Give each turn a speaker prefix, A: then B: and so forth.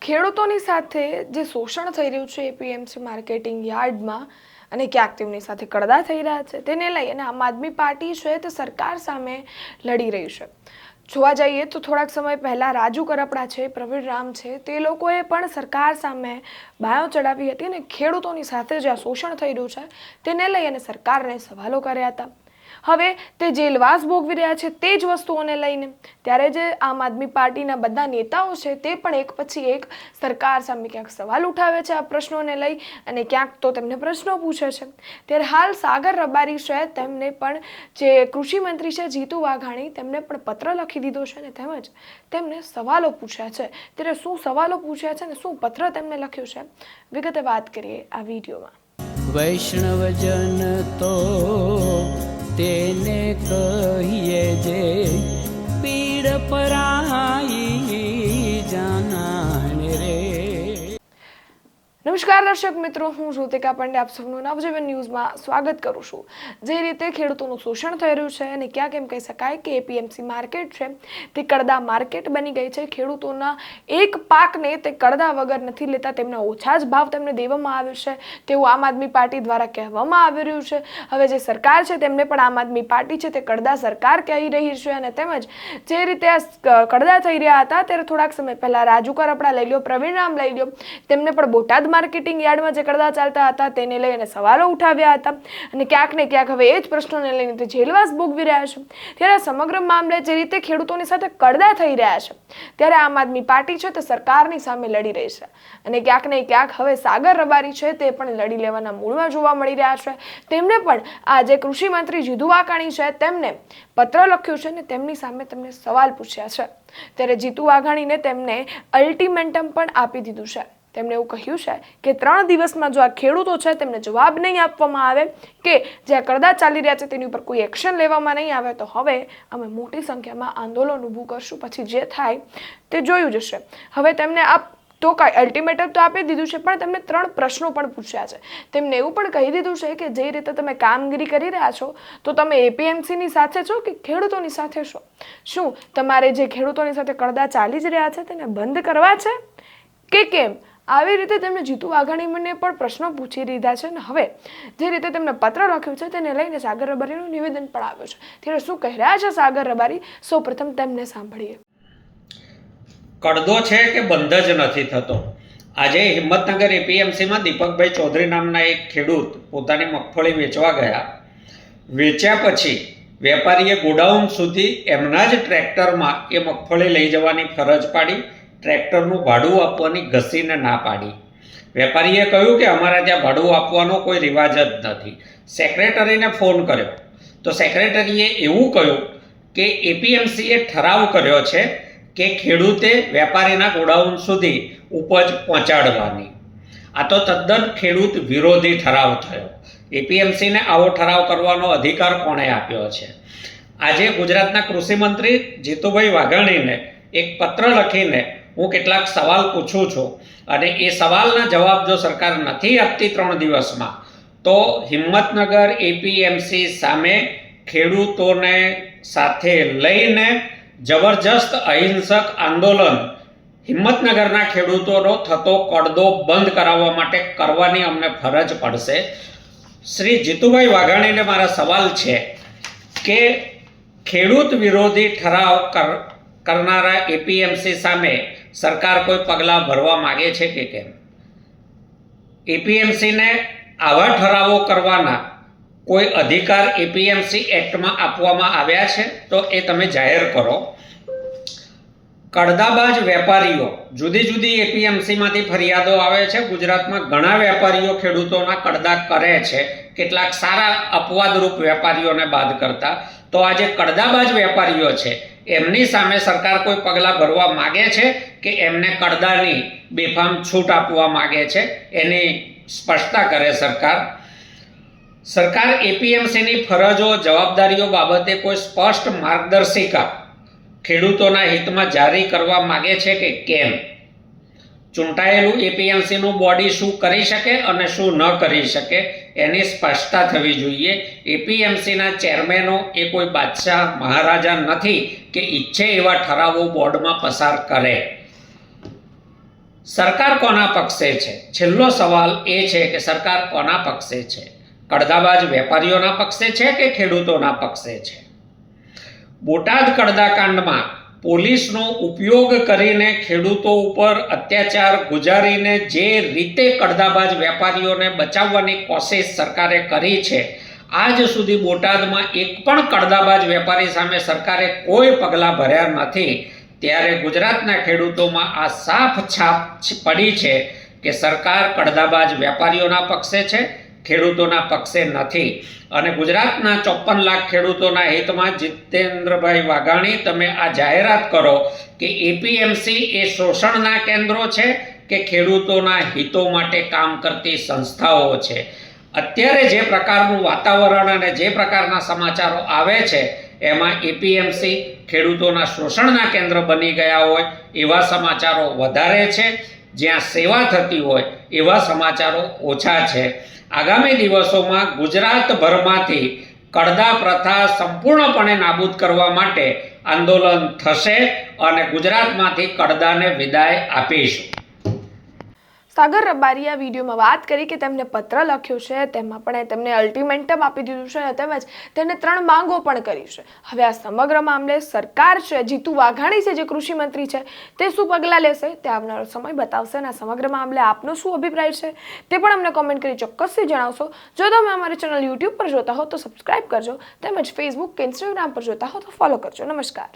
A: ખેડૂતોની સાથે જે શોષણ થઈ રહ્યું છે એપીએમસી માર્કેટિંગ યાર્ડમાં અને ક્યાંક તેમની સાથે કડદા થઈ રહ્યા છે તેને લઈ અને આમ આદમી પાર્ટી છે તે સરકાર સામે લડી રહી છે। જોવા જઈએ તો થોડાક સમય પહેલાં રાજુ કરપડા છે, પ્રવીણ રામ છે, તે લોકોએ પણ સરકાર સામે બાયો ચડાવી હતી અને ખેડૂતોની સાથે જે શોષણ થઈ રહ્યું છે તેને લઈ અને સરકારને સવાલો કર્યા હતા। હવે તે જેલવાસ ભોગવી રહ્યા છે તે જ વસ્તુઓને લઈને ત્યારે જે આમ આદમી પાર્ટીના બધા નેતાઓ છે તે પણ એક પછી એક સરકાર સામે ક્યાંક સવાલ ઉઠાવે છે આ પ્રશ્નોને લઈ અને ક્યાંક તો તેમને પ્રશ્નો પૂછે છે। ત્યારે હાલ સાગર રબારી છે તેમને પણ જે કૃષિ મંત્રી છે જીતુ વાઘાણી તેમને પણ પત્ર લખી દીધો છે અને તેમજ તેમને સવાલો પૂછ્યા છે। ત્યારે શું સવાલો પૂછ્યા છે અને શું પત્ર તેમને લખ્યું છે વિગતે વાત કરીએ આ વિડીયોમાં।
B: વૈષ્ણવજન તો તેને કહીએ જે પીડ પરાઈ જાનાને રે।
A: નમસ્કાર દર્શક મિત્રો, હું જ્યોતિકા પંડ્યા આપ સૌનું નવજીવન ન્યૂઝમાં સ્વાગત કરું છું। જે રીતે ખેડૂતોનું શોષણ થઈ રહ્યું છે અને ક્યાંક એમ કહી શકાય કે એપીએમસી માર્કેટ છે તે કડદા માર્કેટ બની ગઈ છે। ખેડૂતોના એક પાકને તે કડદા વગર નથી લેતા, તેમના ઓછા જ ભાવ તેમને દેવામાં આવે છે તેવું આમ આદમી પાર્ટી દ્વારા કહેવામાં આવી રહ્યું છે। હવે જે સરકાર છે તેમને પણ આમ આદમી પાર્ટી છે તે કડદા સરકાર કહી રહી છે અને તેમજ જે રીતે આ કડદા થઈ રહ્યા હતા ત્યારે થોડાક સમય પહેલા રાજુ કરપડા લઈ લો, પ્રવીણ રામ લઈ લો, તેમને પણ બોટાદ માર્કેટિંગ યાર્ડમાં જે કડદા ચાલતા હતા તેને લઈને સવાલો ઉઠાવ્યા હતા અને ક્યાંક ને ક્યાંક હવે એ જ પ્રશ્નોને લઈને તે જેલવાસ ભોગવી રહ્યા છે। ત્યારે સમગ્ર મામલે જે રીતે ખેડૂતોની સાથે કડદા થઈ રહ્યા છે ત્યારે આમ આદમી પાર્ટી છે તે સરકારની સામે લડી રહી છે અને ક્યાંક ને ક્યાંક હવે સાગર રબારી છે તે પણ લડી લેવાના મૂડમાં જોવા મળી રહ્યા છે। તેમને પણ આ જે કૃષિ મંત્રી જીતુ વાઘાણી છે તેમને પત્ર લખ્યું છે અને તેમની સામે તેમને સવાલ પૂછ્યા છે। ત્યારે જીતુ વાઘાણીને તેમને અલ્ટિમેટમ પણ આપી દીધું છે। તેમણે એવું કહ્યું છે કે 3 દિવસમાં જો આ ખેડૂતો છે તેમને જવાબ નહીં આપવામાં આવે કે જે આ કડદા ચાલી રહ્યા છે તેની ઉપર કોઈ એક્શન લેવામાં નહીં આવે તો હવે અમે મોટી સંખ્યામાં આંદોલન ઊભું કરશું, પછી જે થાય તે જોયું જશે। હવે તેમને આ તો કાંઈ અલ્ટિમેટમ તો આપી દીધું છે પણ તેમને 3 પ્રશ્નો પણ પૂછ્યા છે। તેમને એવું પણ કહી દીધું છે કે જે રીતે તમે કામગીરી કરી રહ્યા છો તો તમે એપીએમસીની સાથે છો કે ખેડૂતોની સાથે છો? શું તમારે જે ખેડૂતોની સાથે કડદા ચાલી જ રહ્યા છે તેને બંધ કરવા છે કે કેમ? આવી રીતે તેમણે જીતુ વાઘાણીને પણ પ્રશ્નો પૂછી દીધા છે અને હવે જે રીતે તેમને પત્ર લખ્યું છે તેને લઈને સાગર રબારીનું નિવેદન પણ આવ્યું છે। ત્યારે શું કહી રહ્યા છે સાગર રબારી, સૌપ્રથમ તેમને સાંભળીએ।
C: કડદો છે કે બંધ જ નથી થતો। આજે હિંમતનગર એપીએમસીમાં દીપકભાઈ ચૌધરી નામના એક ખેડૂત પોતાની મગફળી વેચવા ગયા। વેચ્યા પછી વેપારીએ ગોડાઉન સુધી એમના જ ટ્રેક્ટરમાં એ મગફળી લઈ જવાની ફરજ પાડી। ટ્રેક્ટરનું ભાડું આપવાની ઘસીને ના પાડી। વેપારીએ કહ્યું કે અમારા ત્યાં ભાડું આપવાનો કોઈ રિવાજ જ નથી। સેક્રેટરીને ફોન કર્યો તો સેક્રેટરીએ એવું કહ્યું કે એપીએમસીએ ઠરાવ કર્યો છે કે ખેડૂતે વેપારીના ગોડાઉન સુધી ઉપજ પહોંચાડવાની। આ તો તદ્દન ખેડૂત વિરોધી ઠરાવ થયો। એપીએમસીને આવો ઠરાવ કરવાનો અધિકાર કોણે આપ્યો છે? આજે ગુજરાતના કૃષિ મંત્રી જીતુભાઈ વાઘાણીને એક પત્ર લખીને હું કેટલાક સવાલ પૂછું છું અને એ સવાલના જવાબ જો સરકાર નથી આપતી 3 દિવસમાં તો હિંમતનગર એપીએમસી સામે ખેડૂતોને સાથે લઈને જબરજસ્ત અહિંસક આંદોલન હિંમતનગરના ખેડૂતોનો થતો કડદો બંધ કરાવવા માટે કરવાની અમને ફરજ પડશે। શ્રી જીતુભાઈ વાઘાણીને મારા સવાલ છે કે ખેડૂત વિરોધી ઠરાવ કરનારા એપીએમસી સામે સરકાર કોઈ પગલાં ભરવા માગે છે કે કેમ? એપીએમસીને આવા ઠરાવો કરવાના કોઈ અધિકાર એપીએમસી એક્ટમાં આપવામાં આવ્યા છે તો એ તમે જાહેર કરો। કડદાબાજ વેપારીઓ, જુદી જુદી એપીએમસીમાંથી ફરિયાદો આવે છે। ગુજરાતમાં ઘણા વેપારીઓ ખેડૂતોના કડદા કરે છે, કેટલાક સારા અપવાદરૂપ વેપારીઓને બાદ કરતા। તો આજે કડદાબાજ વેપારીઓ છે એમની સામે સરકાર કોઈ પગલાં ભરવા માગે છે કે એમને કડદાની બેફામ છૂટ આપવા માગે છે? એની સ્પષ્ટતા કરે સરકાર। સરકાર એપીએમસીની ફરજો જવાબદારીઓ બાબતે કોઈ સ્પષ્ટ માર્ગદર્શિકા ખેડૂતોના હિતમાં જારી કરવા માગે છે કે કેમ? ચૂંટાયેલું એપીએમસીનું બોડી શું કરી શકે અને શું ન કરી શકે એની સ્પષ્ટતા થવી જોઈએ। એપીએમસીના ચેરમેનો એ કોઈ બાદશાહ મહારાજા નથી કે ઈચ્છે એવા ઠરાવો બોર્ડમાં પસાર કરે। સરકાર કોના પક્ષે છે? છેલ્લો સવાલ એ છે કે સરકાર કોના પક્ષે છે? કડદાબાજ વેપારીઓના પક્ષે છે કે ખેડૂતોના પક્ષે છે? બોટાદ કડદાકાંડમાં પોલીસનો ઉપયોગ કરીને ખેડૂતો ઉપર અત્યાચાર ગુજારીને જે રીતે કડદાબાજ વેપારીઓને બચાવવાની કોશિશ સરકારે કરી છે, આજ સુધી બોટાદમાં એક પણ કડદાબાજ વેપારી સામે સરકારે કોઈ પગલાં ભર્યા નથી. ત્યારે ગુજરાતના ખેડૂતોમાં આ સાફ છાપ પડી છે કે સરકાર કડદાબાજ વેપારીઓના પક્ષે છે, ખેડૂતોના પક્ષે નથી. અને ગુજરાતના 54 લાખ ખેડૂતોના હિતમાં જીતેન્દ્રભાઈ વાઘાણી, તમે આ જાહેરાત કરો કે એપીએમસી એ શોષણના કેન્દ્રો છે કે ખેડૂતોના હિતો માટે કામ કરતી સંસ્થાઓ છે. અત્યારે જે પ્રકારનું વાતાવરણ અને જે પ્રકારના સમાચારો આવે છે એમાં એપીએમસી ખેડૂતોના શોષણના કેન્દ્ર બની ગયા હોય એવા સમાચારો વધારે છે, જ્યાં સેવા થતી હોય એવા સમાચારો ઓછા છે. આગામી દિવસોમાં ગુજરાતભરમાંથી કડદા પ્રથા સંપૂર્ણપણે નાબૂદ કરવા માટે આંદોલન થશે અને ગુજરાતમાંથી કડદાને વિદાય આપીશું.
A: સાગર રબારીએ આ વિડીયોમાં વાત કરી કે તેમને પત્ર લખ્યો છે, તેમાં પણ તેમને અલ્ટિમેન્ટમ આપી દીધું છે અને તેમજ તેને 3 માંગો પણ કરી છે. હવે આ સમગ્ર મામલે સરકાર છે, જીતુ વાઘાણી છે જે કૃષિ મંત્રી છે, તે શું પગલાં લેશે તે આવનારો સમય બતાવશે. અને આ સમગ્ર મામલે આપનો શું અભિપ્રાય છે તે પણ અમને કોમેન્ટ કરી ચોક્કસથી જણાવશો. જો તમે અમારી ચેનલ યુટ્યુબ પર જોતા હો તો સબસ્ક્રાઇબ કરજો, તેમજ ફેસબુક કે ઇન્સ્ટાગ્રામ પર જોતા હો તો ફોલો કરજો. નમસ્કાર.